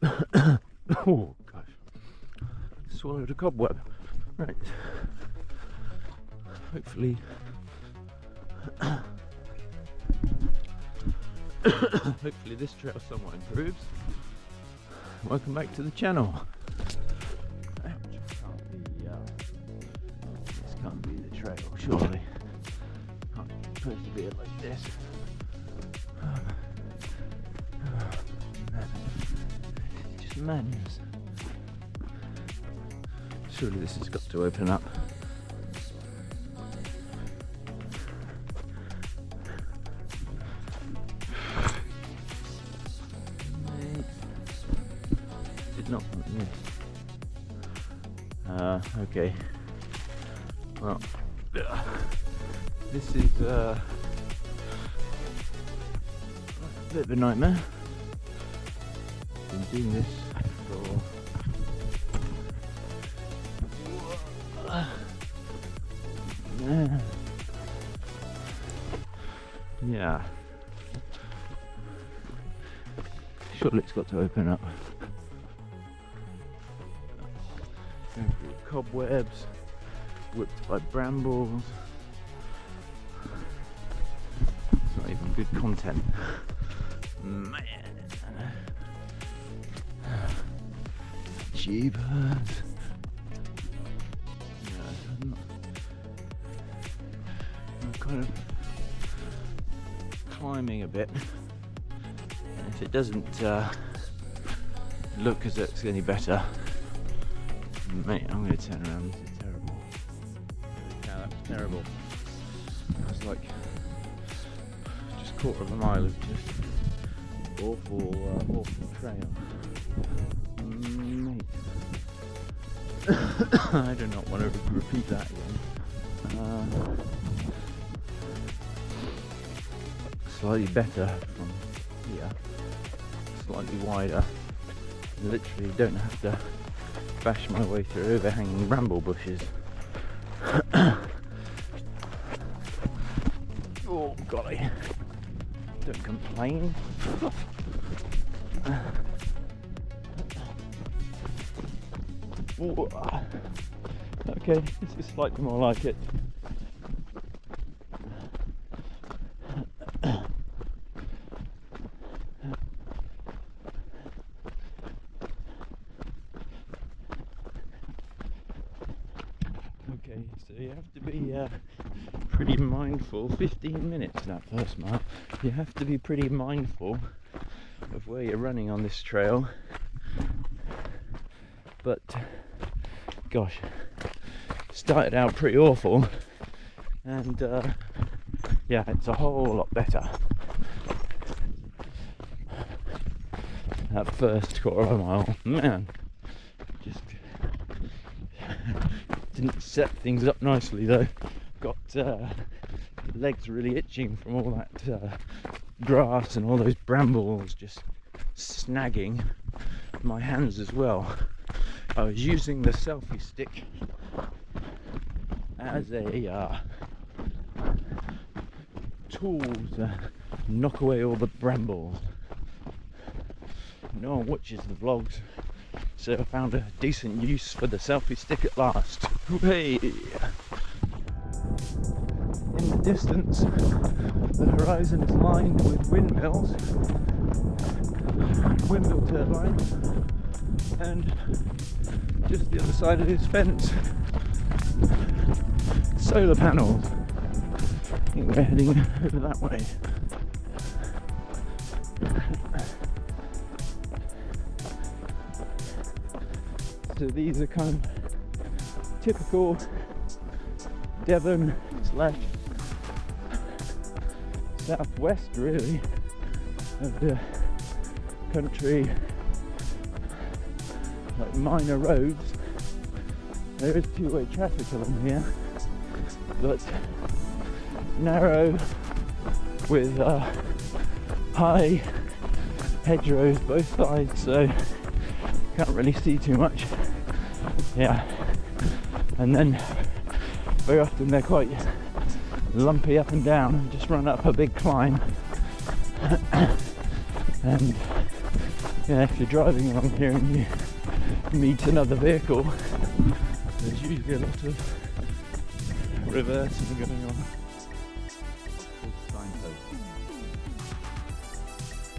Oh gosh, swallowed a cobweb. Right, hopefully hopefully this trail somewhat improves. Welcome back to the channel. This can't be the trail, surely. Can't supposed to be like this. Just madness. Surely this has got to open up. Did not want this. Okay. Well, this is a bit of a nightmare. Been doing this for yeah. Surely it's got to open up. Going through cobwebs, whipped by brambles. It's not even good content. Man. Jeepers. I'm kind of climbing a bit. And if it doesn't look as though it's any better, mate, I'm going to turn around. This is terrible. Yeah, that was terrible. It was like just a quarter of a mile of just awful trail. Mate. I do not want to repeat that again. Slightly better from here. Slightly wider. Literally don't have to bash my way through overhanging bramble bushes. Oh golly, don't complain. Okay, this is slightly more like it. Okay, so you have to be pretty mindful. 15 minutes that first mile. You have to be pretty mindful of where you're running on this trail. But gosh, started out pretty awful, and yeah, it's a whole lot better. That first quarter of a mile, man, just didn't set things up nicely though. Got legs really itching from all that grass and all those brambles just snagging my hands as well. I was using the selfie stick as a tool to knock away all the brambles. No one watches the vlogs, so I found a decent use for the selfie stick at last. Hey! In the distance, the horizon is lined with windmills, windmill turbines, and just the other side of this fence, solar panels. I think we're heading over that way. So these are kind of typical Devon / southwest really of the country, like minor roads. There is two-way traffic along here, but narrow with high hedgerows both sides, so can't really see too much. Yeah, and then very often they're quite lumpy up and down, and just run up a big climb and yeah, if you're driving along here and you meet another vehicle, there's usually a lot of reversing going on.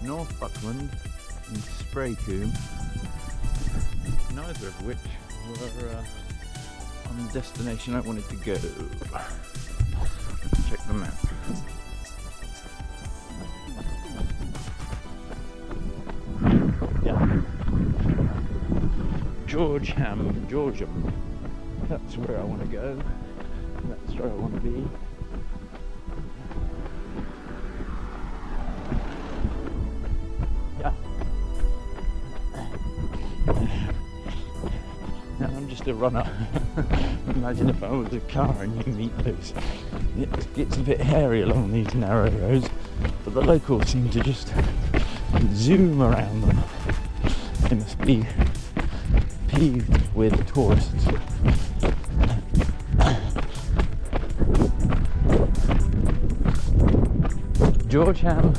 North Buckland and Spraycombe, neither of which were on the destination I wanted to go. Let's check the map. Yeah, Georgeham. That's where I want to go. That's where I want to be. I'm just a runner. Imagine if I was a car and you meet those. It gets a bit hairy along these narrow roads, but the locals seem to just zoom around them. They must be peeved with tourists. Georgeham,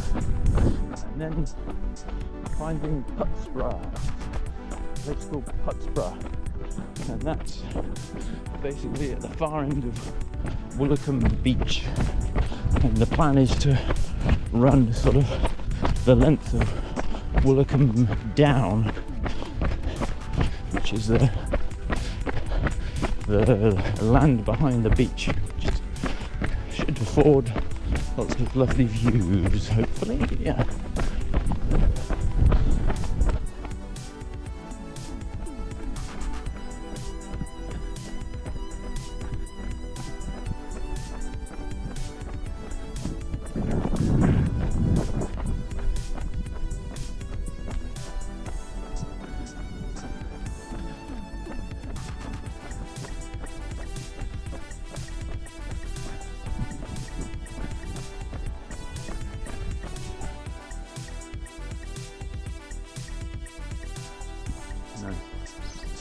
and then finding Putsborough. It's called Putsborough, and that's basically at the far end of Woolacombe beach, and the plan is to run sort of the length of Woolacombe down, which is the land behind the beach, which should afford lots of lovely views, hopefully. Yeah.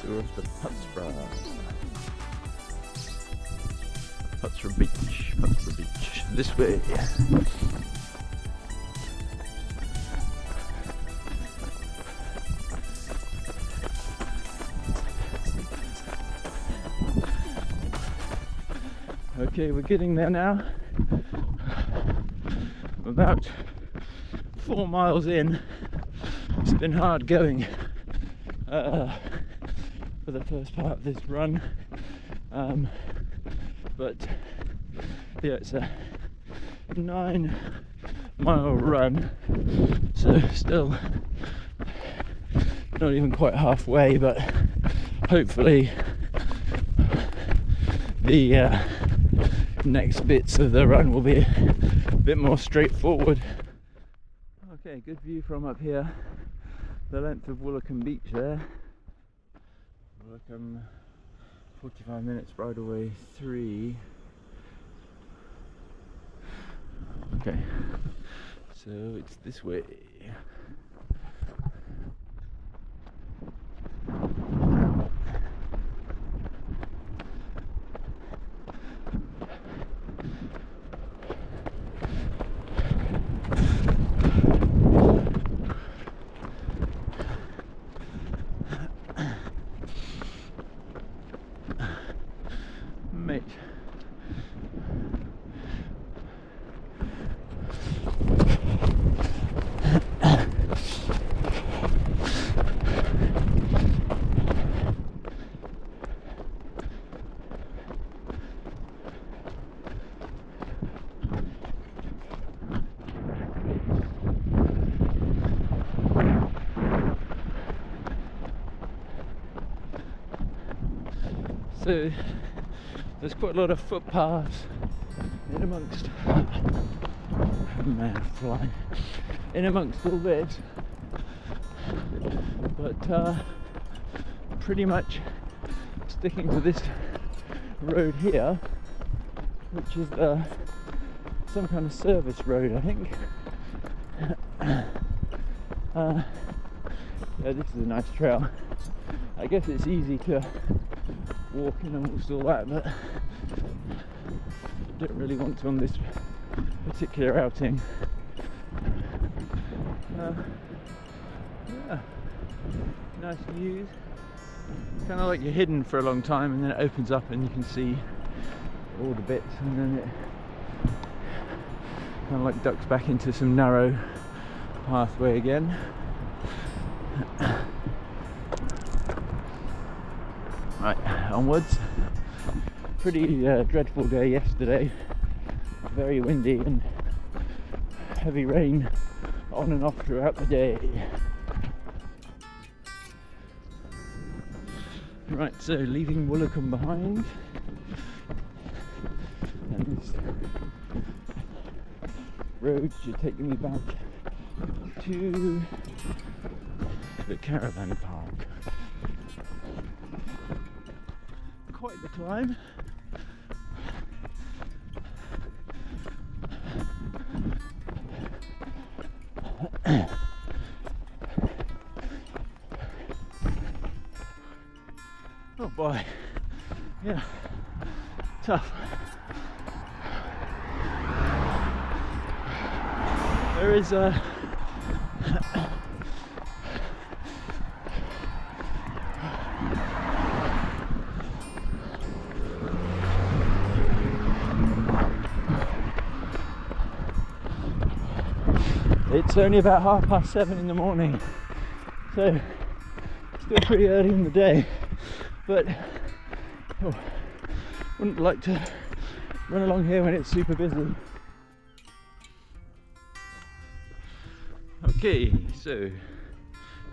Tour of the Putsborough Beach, this way. Okay, we're getting there now. About 4 miles in. It's been hard going for the first part of this run, but yeah, it's a 9-mile run, so still not even quite halfway, but hopefully the next bits of the run will be a bit more straightforward. Okay, good view from up here, the length of Woolacombe beach there. Woolacombe, 45 minutes bridleway 3. Okay, so it's this way. Mate. So there's quite a lot of footpaths in amongst flying in amongst all this, but pretty much sticking to this road here, which is some kind of service road, I think. Yeah, this is a nice trail. I guess it's easy to walk in amongst all that, but I don't really want to on this particular outing. Yeah. Nice views. Kind of like you're hidden for a long time, and then it opens up and you can see all the bits, and then it kind of like ducks back into some narrow pathway again. Right, onwards. Pretty dreadful day yesterday. Very windy and heavy rain on and off throughout the day. Right, so leaving Woolacombe behind, and this road should take me back to the caravan park. Quite the climb. Oh boy, yeah, tough. There is a it's only about 7:30 in the morning, so still pretty early in the day, but wouldn't like to run along here when it's super busy. Okay, so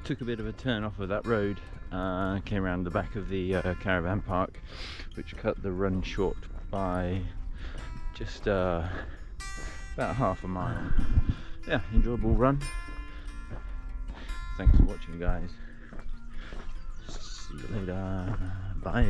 took a bit of a turn off of that road, came around the back of the caravan park, which cut the run short by just about half a mile. Yeah, enjoyable run. Thanks for watching, guys. See you later. Bye.